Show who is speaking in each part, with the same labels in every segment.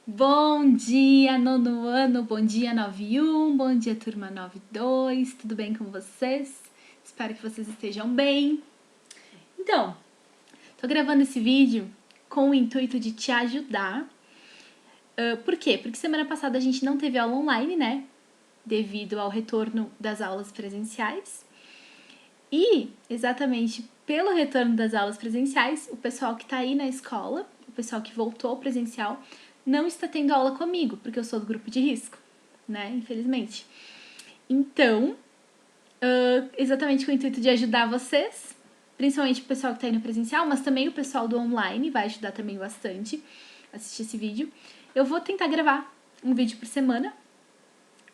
Speaker 1: Bom dia, nono ano, bom dia 91, bom dia turma 92, tudo bem com vocês? Espero que vocês estejam bem. Então, tô gravando esse vídeo com o intuito de te ajudar. Por quê? Porque semana passada a gente não teve aula online, né? Devido ao retorno das aulas presenciais. E, exatamente pelo retorno das aulas presenciais, o pessoal que tá aí na escola, o pessoal que voltou ao presencial, não está tendo aula comigo, porque eu sou do grupo de risco, né? Infelizmente. Então, exatamente com o intuito de ajudar vocês, principalmente o pessoal que está aí no presencial, mas também o pessoal do online vai ajudar também bastante a assistir esse vídeo. Eu vou tentar gravar um vídeo por semana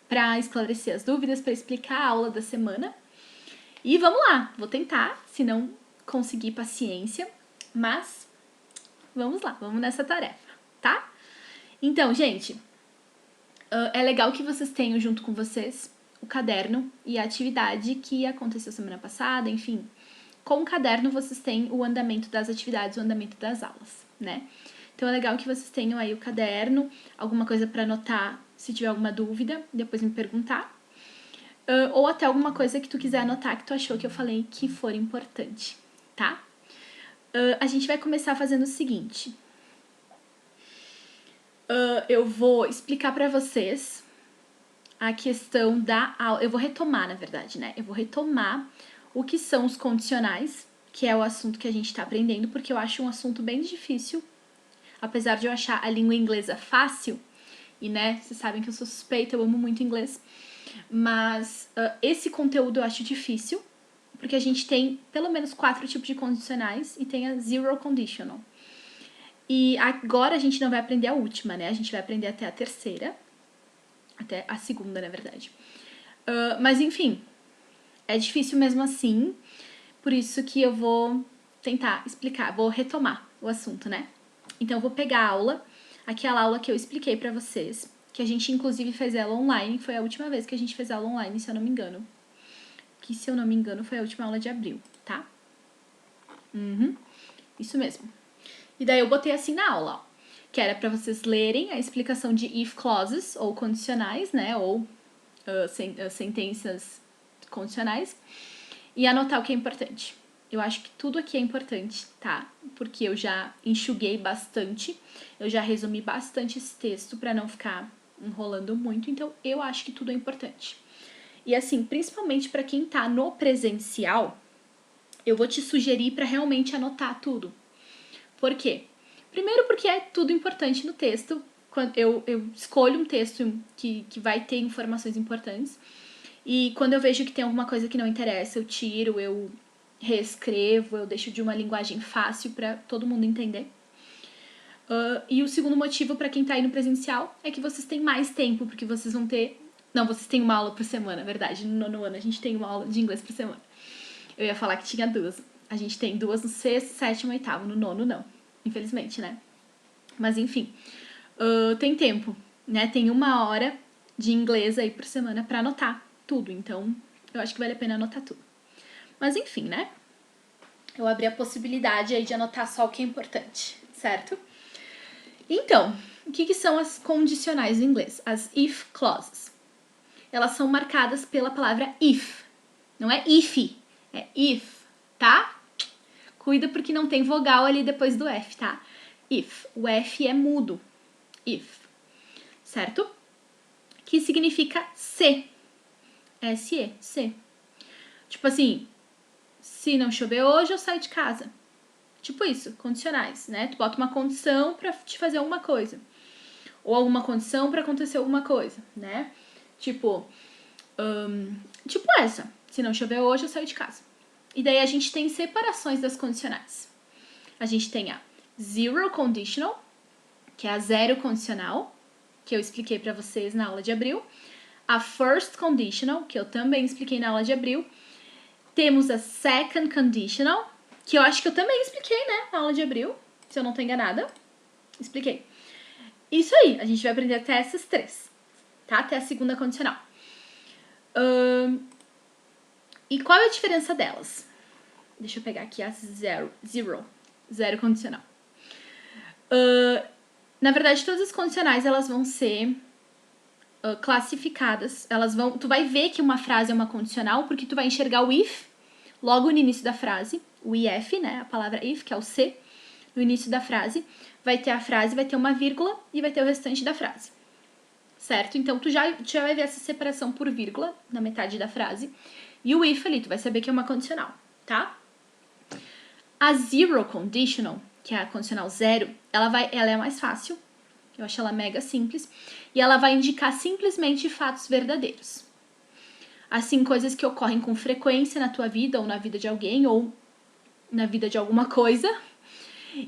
Speaker 1: para esclarecer as dúvidas, para explicar a aula da semana. E vamos lá, vou tentar, se não conseguir paciência, mas vamos lá, vamos nessa tarefa, tá? Então, gente, é legal que vocês tenham junto com vocês o caderno e a atividade que aconteceu semana passada, enfim. Com o caderno vocês têm o andamento das atividades, o andamento das aulas, né? Então é legal que vocês tenham aí o caderno, alguma coisa para anotar se tiver alguma dúvida, depois me perguntar. Ou até alguma coisa que tu quiser anotar que tu achou que eu falei que for importante, tá? A gente vai começar fazendo o seguinte. Eu vou explicar pra vocês a questão da aula. Eu vou retomar, na verdade, né? Eu vou retomar o que são os condicionais, que é o assunto que a gente tá aprendendo, porque eu acho um assunto bem difícil. Apesar de eu achar a língua inglesa fácil, e né, vocês sabem que eu sou suspeita, eu amo muito inglês, mas esse conteúdo eu acho difícil, porque a gente tem pelo menos 4 tipos de condicionais e tem a zero conditional. E agora a gente não vai aprender a última, né? A gente vai aprender até a terceira, até a segunda, na verdade. Mas enfim, é difícil mesmo assim, por isso que eu vou tentar explicar, vou retomar o assunto, né? Então eu vou pegar a aula, aquela aula que eu expliquei pra vocês, que a gente inclusive fez ela online, foi a última vez que a gente fez aula online, se eu não me engano. Que se eu não me engano foi a última aula de abril, tá? Isso mesmo. E daí eu botei assim na aula, ó, que era pra vocês lerem a explicação de if clauses, ou condicionais, né, ou sentenças condicionais, e anotar o que é importante. Eu acho que tudo aqui é importante, tá? Porque eu já enxuguei bastante, eu já resumi bastante esse texto pra não ficar enrolando muito, então eu acho que tudo é importante. E assim, principalmente pra quem tá no presencial, eu vou te sugerir pra realmente anotar tudo. Por quê? Primeiro porque é tudo importante no texto. Quando eu escolho um texto que vai ter informações importantes. E quando eu vejo que tem alguma coisa que não interessa, eu tiro, eu reescrevo, eu deixo de uma linguagem fácil para todo mundo entender. E o segundo motivo para quem tá aí no presencial é que vocês têm mais tempo, porque vocês vão ter... Não, vocês têm uma aula por semana, verdade. No nono ano a gente tem uma aula de inglês por semana. Eu ia falar que tinha 2. A gente tem 2 no sexto, sétimo e oitavo. No nono, não. Infelizmente, né? Mas enfim, tem tempo, né? Tem 1 hora de inglês aí por semana pra anotar tudo. Então, eu acho que vale a pena anotar tudo. Mas enfim, né? Eu abri a possibilidade aí de anotar só o que é importante, certo? Então, o que são as condicionais em inglês? As if clauses. Elas são marcadas pela palavra if. Não é if, é if, tá? Cuida porque não tem vogal ali depois do F, tá? If. O F é mudo. If. Certo? Que significa se. S-E. Se. Tipo assim, se não chover hoje, eu saio de casa. Tipo isso, condicionais, né? Tu bota uma condição pra te fazer alguma coisa. Ou alguma condição pra acontecer alguma coisa, né? Tipo, tipo essa. Se não chover hoje, eu saio de casa. E daí a gente tem separações das condicionais. A gente tem a zero conditional, que é a zero condicional, que eu expliquei pra vocês na aula de abril. A first conditional, que eu também expliquei na aula de abril. Temos a second conditional, que eu acho que eu também expliquei, né, na aula de abril, se eu não tô enganada. Expliquei. Isso aí, a gente vai aprender até essas 3, tá? Até a segunda condicional. E qual é a diferença delas? Deixa eu pegar aqui a zero condicional. Na verdade, todas as condicionais, elas vão ser classificadas. Tu vai ver que uma frase é uma condicional, porque tu vai enxergar o if logo no início da frase. O if, né? A palavra if, que é o se, no início da frase. Vai ter a frase, vai ter uma vírgula e vai ter o restante da frase. Certo? Então, tu já vai ver essa separação por vírgula na metade da frase. E o if ali, tu vai saber que é uma condicional, tá? A zero conditional, que é a condicional zero, ela é mais fácil. Eu acho ela mega simples. E ela vai indicar simplesmente fatos verdadeiros. Assim, coisas que ocorrem com frequência na tua vida, ou na vida de alguém, ou na vida de alguma coisa.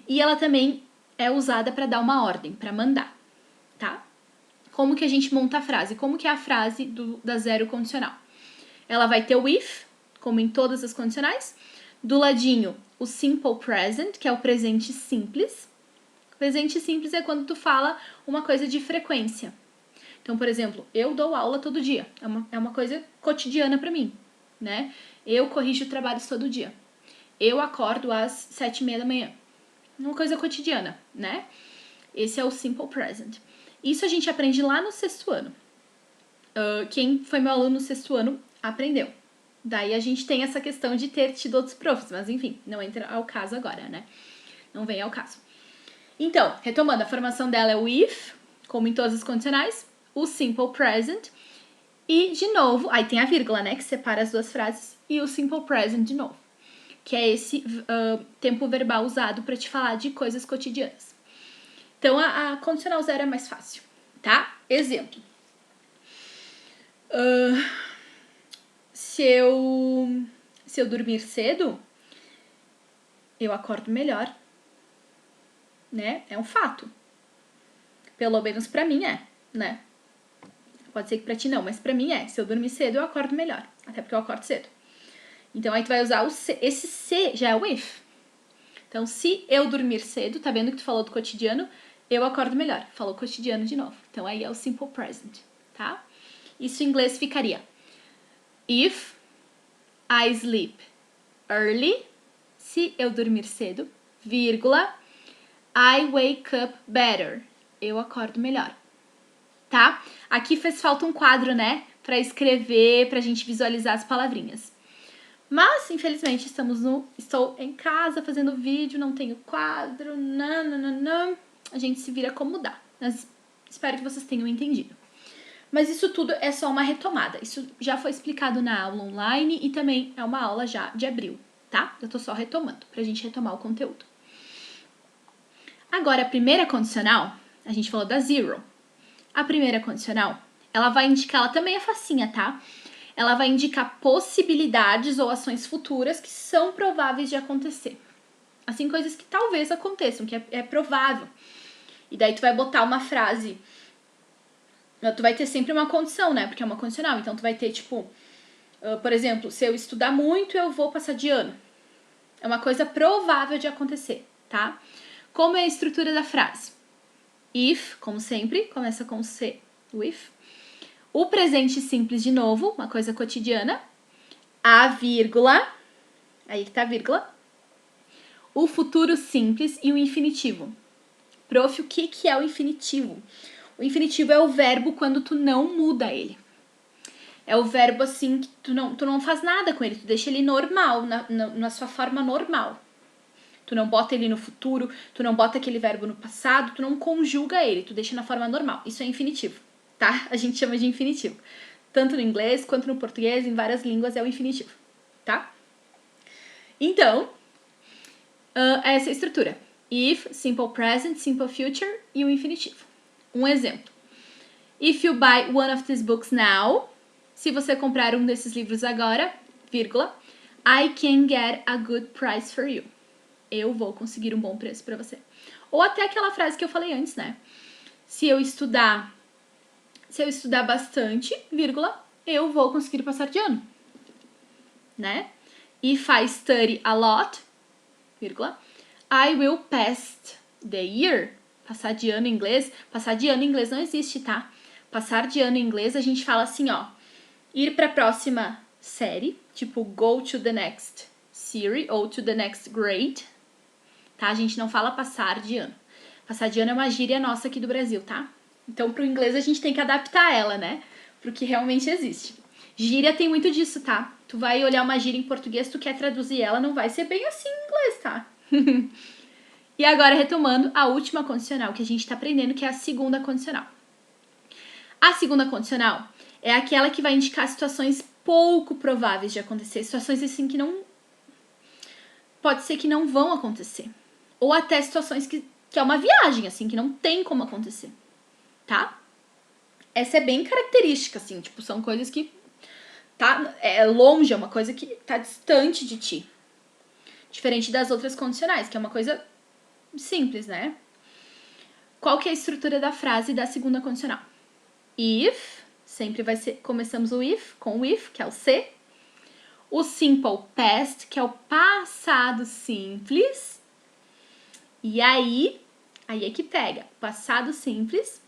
Speaker 1: E ela também é usada para dar uma ordem, para mandar, tá? Como que a gente monta a frase? Como que é a frase da zero condicional? Ela vai ter o if, como em todas as condicionais. Do ladinho, o simple present, que é o presente simples. Presente simples é quando tu fala uma coisa de frequência. Então, por exemplo, eu dou aula todo dia. É uma coisa cotidiana pra mim, né? Eu corrijo trabalhos todo dia. Eu acordo às 7:30 da manhã. Uma coisa cotidiana, né? Esse é o simple present. Isso a gente aprende lá no 6º ano. Quem foi meu aluno no 6º ano aprendeu. Daí a gente tem essa questão de ter tido outros profs, mas enfim, não entra ao caso agora, né? Não vem ao caso. Então, retomando, a formação dela é o if, como em todas as condicionais, o simple present, e de novo, aí tem a vírgula, né, que separa as duas frases, e o simple present de novo, que é esse tempo verbal usado para te falar de coisas cotidianas. Então, a condicional zero é mais fácil, tá? Exemplo. Se eu dormir cedo, eu acordo melhor, né? É um fato. Pelo menos pra mim é, né? Pode ser que pra ti não, mas pra mim é. Se eu dormir cedo, eu acordo melhor. Até porque eu acordo cedo. Então, aí tu vai usar esse se já é o if. Então, se eu dormir cedo, tá vendo que tu falou do cotidiano? Eu acordo melhor. Falou cotidiano de novo. Então, aí é o simple present, tá? Isso em inglês ficaria if I sleep early, se eu dormir cedo, vírgula, I wake up better, eu acordo melhor, tá? Aqui fez falta um quadro, né, pra escrever, pra gente visualizar as palavrinhas. Mas, infelizmente, estou em casa fazendo vídeo, não tenho quadro, não. A gente se vira como dá. Mas espero que vocês tenham entendido. Mas isso tudo é só uma retomada. Isso já foi explicado na aula online e também é uma aula já de abril, tá? Eu tô só retomando, pra gente retomar o conteúdo. Agora, a primeira condicional, a gente falou da zero. A primeira condicional, ela também é facinha, tá? Ela vai indicar possibilidades ou ações futuras que são prováveis de acontecer. Assim, coisas que talvez aconteçam, que é provável. E daí tu vai botar uma frase. Tu vai ter sempre uma condição, né? Porque é uma condicional. Então, tu vai ter, tipo... por exemplo, se eu estudar muito, eu vou passar de ano. É uma coisa provável de acontecer, tá? Como é a estrutura da frase? If, como sempre, começa com se, o if. O presente simples de novo, uma coisa cotidiana. A vírgula, aí que tá a vírgula. O futuro simples e o infinitivo. Prof, o que é o infinitivo? O infinitivo é o verbo quando tu não muda ele. É o verbo assim que tu não faz nada com ele, tu deixa ele normal, na sua forma normal. Tu não bota ele no futuro, tu não bota aquele verbo no passado, tu não conjuga ele, tu deixa na forma normal. Isso é infinitivo, tá? A gente chama de infinitivo. Tanto no inglês quanto no português, em várias línguas é o infinitivo, tá? Então, essa é a estrutura. If, simple present, simple future e o infinitivo. Um exemplo. If you buy one of these books now, se você comprar um desses livros agora, vírgula, I can get a good price for you. Eu vou conseguir um bom preço para você. Ou até aquela frase que eu falei antes, né? Se eu estudar bastante, vírgula, eu vou conseguir passar de ano. Né? If I study a lot, vírgula, I will pass the year. Passar de ano em inglês não existe, tá? Passar de ano em inglês, a gente fala assim, ó. Ir para a próxima série, tipo go to the next series ou to the next grade, tá? A gente não fala passar de ano. Passar de ano é uma gíria nossa aqui do Brasil, tá? Então, pro inglês a gente tem que adaptar ela, né? Pro que realmente existe. Gíria tem muito disso, tá? Tu vai olhar uma gíria em português, tu quer traduzir ela, não vai ser bem assim em inglês, tá? E agora, retomando a última condicional que a gente tá aprendendo, que é a segunda condicional. A segunda condicional é aquela que vai indicar situações pouco prováveis de acontecer. Situações assim que não... Pode ser que não vão acontecer. Ou até situações que é uma viagem, assim, que não tem como acontecer. Tá? Essa é bem característica, assim. Tipo, são coisas que é longe, é uma coisa que tá distante de ti. Diferente das outras condicionais, que é uma coisa simples, né? Qual que é a estrutura da frase da segunda condicional? If, sempre vai ser, começamos o if, com o if, que é o se. O simple past, que é o passado simples. E aí é que pega, passado simples.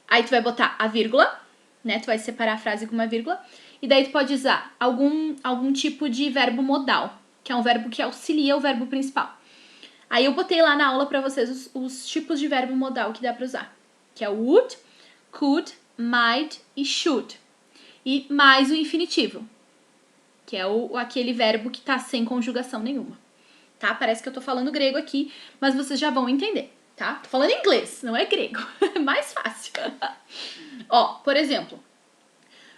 Speaker 1: Aí tu vai botar a vírgula, né? Tu vai separar a frase com uma vírgula. E daí tu pode usar algum tipo de verbo modal, que é um verbo que auxilia o verbo principal. Aí eu botei lá na aula pra vocês os tipos de verbo modal que dá pra usar. Que é o would, could, might e should. E mais o infinitivo, que é aquele verbo que tá sem conjugação nenhuma. Tá? Parece que eu tô falando grego aqui, mas vocês já vão entender, tá? Tô falando inglês, não é grego. É mais fácil. Ó, por exemplo,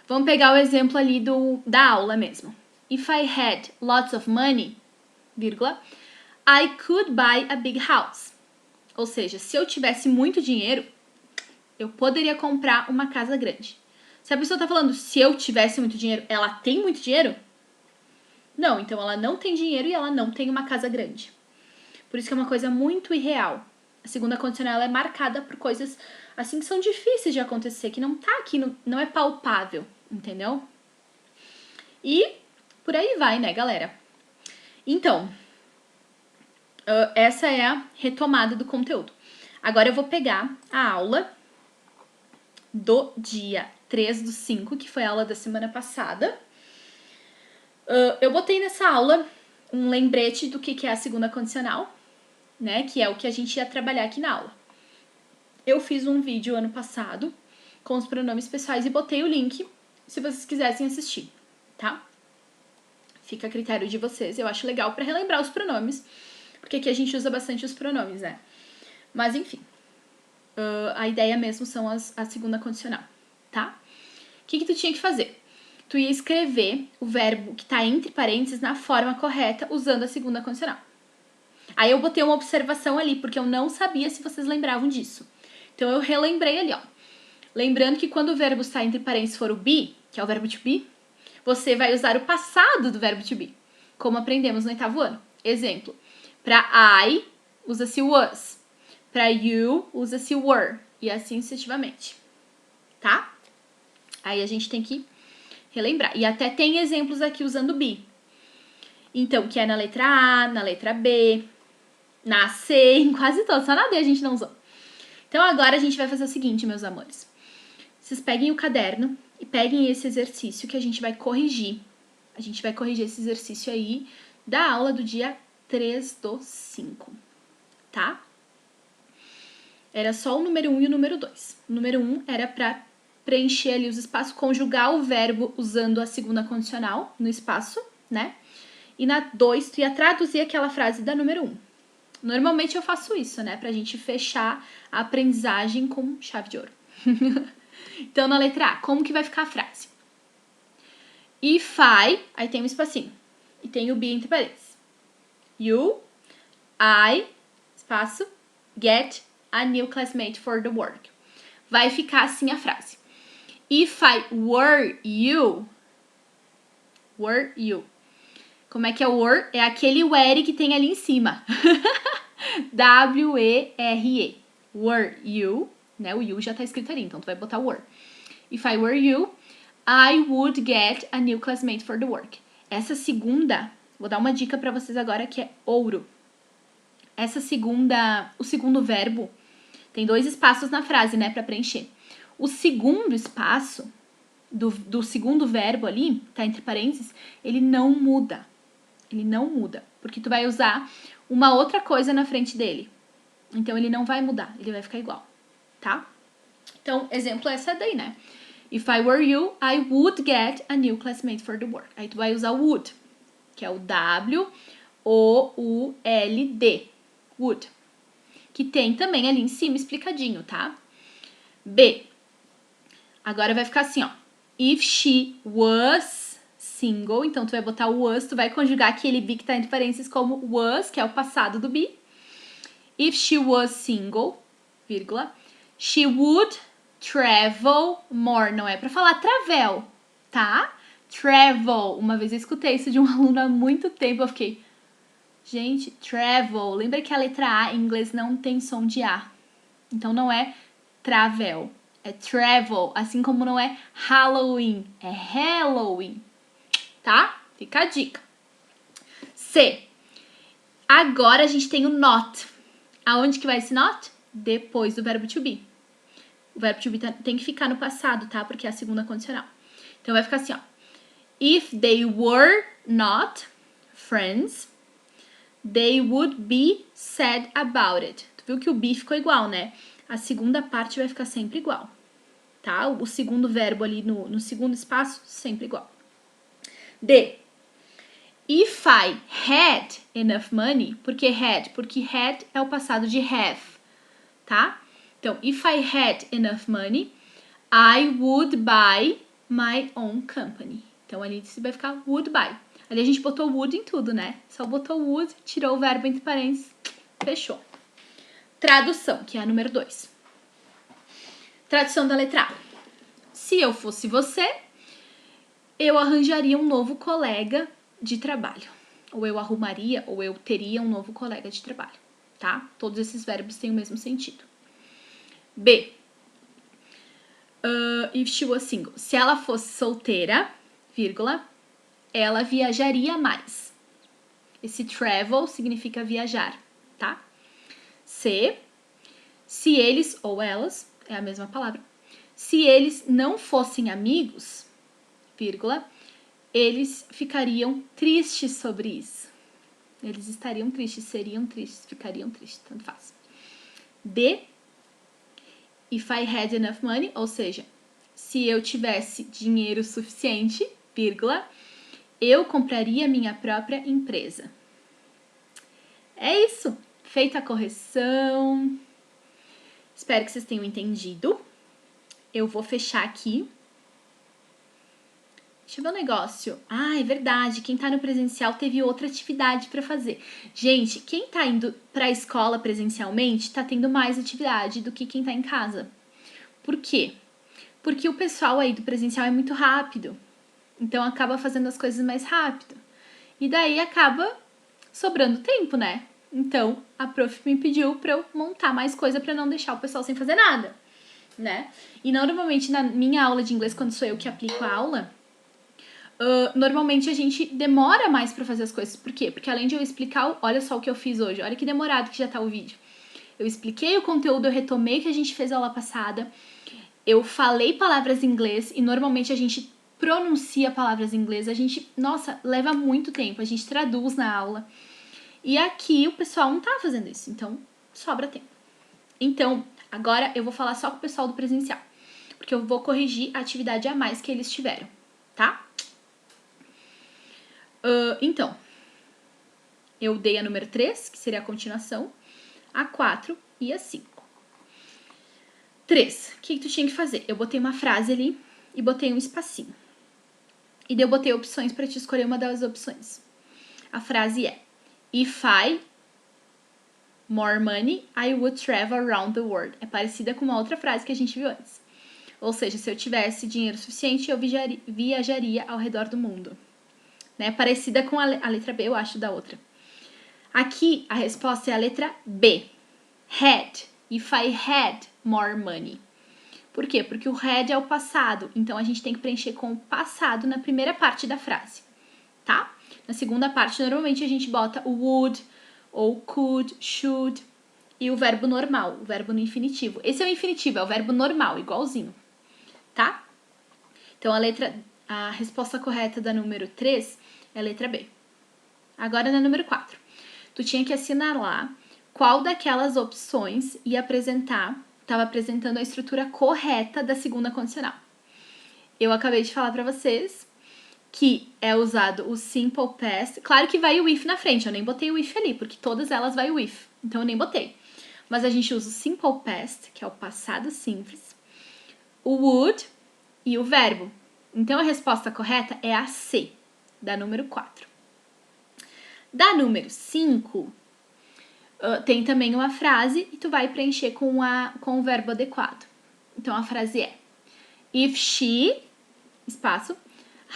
Speaker 1: vamos pegar o exemplo ali da aula mesmo. If I had lots of money, vírgula, I could buy a big house. Ou seja, se eu tivesse muito dinheiro, eu poderia comprar uma casa grande. Se a pessoa tá falando se eu tivesse muito dinheiro, ela tem muito dinheiro? Não, então ela não tem dinheiro e ela não tem uma casa grande. Por isso que é uma coisa muito irreal. A segunda condicional é marcada por coisas assim que são difíceis de acontecer, que não tá aqui, não é palpável, entendeu? E por aí vai, né, galera? Então, essa é a retomada do conteúdo. Agora eu vou pegar a aula do dia 3/5, que foi a aula da semana passada. Eu botei nessa aula um lembrete do que é a segunda condicional, né? Que é o que a gente ia trabalhar aqui na aula. Eu fiz um vídeo ano passado com os pronomes pessoais e botei o link se vocês quisessem assistir, tá? Fica a critério de vocês. Eu acho legal pra relembrar os pronomes, porque aqui a gente usa bastante os pronomes, né? Mas enfim, a ideia mesmo são a segunda condicional, tá? O que tu tinha que fazer? Tu ia escrever o verbo que tá entre parênteses na forma correta usando a segunda condicional. Aí eu botei uma observação ali, porque eu não sabia se vocês lembravam disso. Então eu relembrei ali, ó. Lembrando que quando o verbo está entre parênteses for o be, que é o verbo to be, você vai usar o passado do verbo to be, como aprendemos no 8º ano. Exemplo, para I, usa-se was. Para you, usa-se were. E assim sucessivamente. Tá? Aí a gente tem que relembrar. E até tem exemplos aqui usando be. Então, que é na letra A, na letra B, na C, em quase todos. Só na D a gente não usou. Então, agora a gente vai fazer o seguinte, meus amores. Vocês peguem o caderno e peguem esse exercício que a gente vai corrigir. A gente vai corrigir esse exercício aí da aula do dia 3/5, tá? Era só o número 1 e o número 2. O número 1 era para preencher ali os espaços, conjugar o verbo usando a segunda condicional no espaço, né? E na 2, tu ia traduzir aquela frase da número 1. Normalmente eu faço isso, né? Pra gente fechar a aprendizagem com chave de ouro. Então, na letra A, como que vai ficar a frase? If I, aí tem um espacinho. E tem o be entre parênteses. You, I, espaço, get a new classmate for the work. Vai ficar assim a frase. If I were you. Como é que é o were? É aquele were que tem ali em cima. W-E-R-E. Were you, né? O you já tá escrito ali, então tu vai botar were. If I were you, I would get a new classmate for the work. Essa segunda, vou dar uma dica pra vocês agora que é ouro. O segundo verbo, tem 2 espaços na frase, né, pra preencher. O segundo espaço do segundo verbo ali, tá entre parênteses, ele não muda. Porque tu vai usar uma outra coisa na frente dele. Então, ele não vai mudar, ele vai ficar igual, tá? Então, exemplo é essa daí, né? If I were you, I would get a new classmate for the work. Aí tu vai usar would, que é o W-O-U-L-D. Would. Que tem também ali em cima explicadinho, tá? B. Agora vai ficar assim, ó. If she was single, então tu vai botar o was, tu vai conjugar aquele be que tá entre parênteses como was, que é o passado do be. If she was single, vírgula, she would travel more. Não é pra falar travel, tá? Travel. Uma vez eu escutei isso de um aluno há muito tempo, eu fiquei... Gente, travel. Lembra que a letra A em inglês não tem som de A. Então não é travel, é travel. Assim como não é Halloween, é Halloween. Tá? Fica a dica. C. Agora a gente tem o not. Aonde que vai esse not? Depois do verbo to be. O verbo to be tem que ficar no passado, tá? Porque é a segunda condicional. Então vai ficar assim, ó. If they were not friends, they would be sad about it. Tu viu que o be ficou igual, né? A segunda parte vai ficar sempre igual, tá? O segundo verbo ali no segundo espaço, sempre igual. D. If I had enough money, por que had? Porque had é o passado de have, tá? Então, if I had enough money, I would buy my own company. Então, ali vai ficar would buy. Ali a gente botou would em tudo, né? Só botou would, tirou o verbo entre parênteses, fechou. Tradução, que é a número 2. Tradução da letra A. Se eu fosse você, eu arranjaria um novo colega de trabalho. Ou eu arrumaria, ou eu teria um novo colega de trabalho, tá? Todos esses verbos têm o mesmo sentido. B. If she was single. Se ela fosse solteira, vírgula, ela viajaria mais. Esse travel significa viajar, tá? C. Se eles ou elas, é a mesma palavra, se eles não fossem amigos, vírgula, eles ficariam tristes sobre isso. Eles estariam tristes, seriam tristes, ficariam tristes, tanto faz. D. If I had enough money, ou seja, se eu tivesse dinheiro suficiente, vírgula, eu compraria minha própria empresa. É isso. Feita a correção. Espero que vocês tenham entendido. Eu vou fechar aqui. Deixa eu ver um negócio. Ah, é verdade. Quem tá no presencial teve outra atividade para fazer. Gente, quem tá indo pra escola presencialmente tá tendo mais atividade do que quem tá em casa. Por quê? Porque o pessoal aí do presencial é muito rápido. Então acaba fazendo as coisas mais rápido. E daí acaba sobrando tempo, né? Então a prof me pediu pra eu montar mais coisa pra não deixar o pessoal sem fazer nada, né? E normalmente na minha aula de inglês, quando sou eu que aplico a aula, normalmente a gente demora mais pra fazer as coisas. Por quê? Porque além de eu explicar, olha só o que eu fiz hoje, olha que demorado que já tá o vídeo. Eu expliquei o conteúdo, eu retomei o que a gente fez a aula passada, eu falei palavras em inglês e normalmente a gente pronuncia palavras em inglês, a gente, nossa, leva muito tempo, a gente traduz na aula. E aqui o pessoal não tá fazendo isso, então sobra tempo. Então, agora eu vou falar só com o pessoal do presencial, porque eu vou corrigir a atividade a mais que eles tiveram, tá? Então, eu dei a número 3, que seria a continuação, a 4 e a 5. 3, o que tu tinha que fazer? Eu botei uma frase ali e botei um espacinho. E daí eu botei opções para te escolher uma das opções. A frase é: If I more money, I would travel around the world. É parecida com uma outra frase que a gente viu antes. Ou seja, se eu tivesse dinheiro suficiente, eu viajaria ao redor do mundo. Né? Parecida com a letra B, eu acho, da outra. Aqui, a resposta é a letra B. Had. If I had more money. Por quê? Porque o had é o passado. Então, a gente tem que preencher com o passado na primeira parte da frase. Tá? Na segunda parte, normalmente, a gente bota o would, ou could, should, e o verbo normal, o verbo no infinitivo. Esse é o infinitivo, é o verbo normal, igualzinho. Tá? Então, a resposta correta da número 3 é a letra B. Agora, na número 4. Tu tinha que assinalar qual daquelas opções estava apresentando a estrutura correta da segunda condicional. Eu acabei de falar para vocês que é usado o simple past. Claro que vai o if na frente, eu nem botei o if ali, porque todas elas vai o if, então eu nem botei. Mas a gente usa o simple past, que é o passado simples, o would e o verbo. Então a resposta correta é a C, da número 4. Da número 5, tem também uma frase e tu vai preencher com o verbo adequado. Então a frase é: If she, espaço,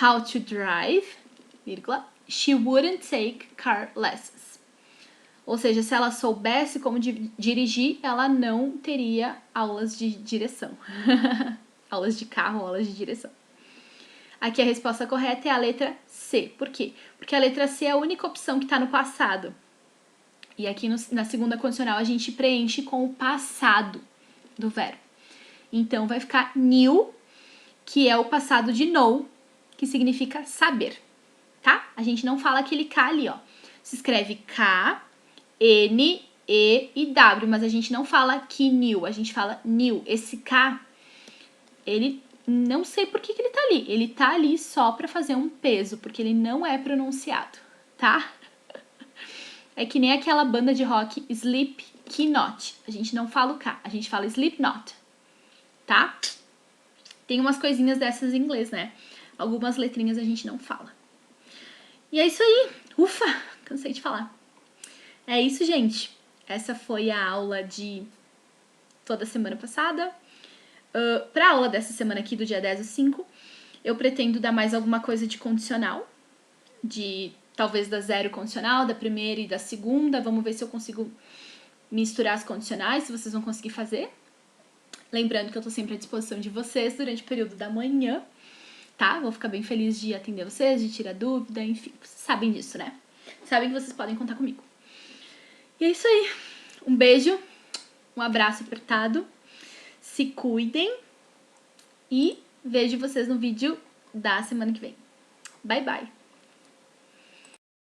Speaker 1: how to drive, vírgula, she wouldn't take car lessons. Ou seja, se ela soubesse como dirigir, ela não teria aulas de direção. Aulas de carro, aulas de direção. Aqui a resposta correta é a letra C. Por quê? Porque a letra C é a única opção que está no passado. E aqui na segunda condicional a gente preenche com o passado do verbo. Então vai ficar knew, que é o passado de know, que significa saber, tá? A gente não fala aquele K ali, ó. Se escreve K, N, E e W, mas a gente não fala que knew, a gente fala knew. Esse K, ele não sei por que ele tá ali. Ele tá ali só pra fazer um peso, porque ele não é pronunciado, tá? É que nem aquela banda de rock Slipknot. A gente não fala o K, a gente fala Slipknot, tá? Tem umas coisinhas dessas em inglês, né? Algumas letrinhas a gente não fala. E é isso aí. Ufa, cansei de falar. É isso, gente. Essa foi a aula de toda semana passada. Pra aula dessa semana aqui, do dia 10/5, eu pretendo dar mais alguma coisa de condicional. Talvez da zero condicional, da primeira e da segunda. Vamos ver se eu consigo misturar as condicionais, se vocês vão conseguir fazer. Lembrando que eu tô sempre à disposição de vocês durante o período da manhã, tá? Vou ficar bem feliz de atender vocês, de tirar dúvida, enfim. Vocês sabem disso, né? Sabem que vocês podem contar comigo. E é isso aí. Um beijo, um abraço apertado. Se cuidem e vejo vocês no vídeo da semana que vem. Bye, bye!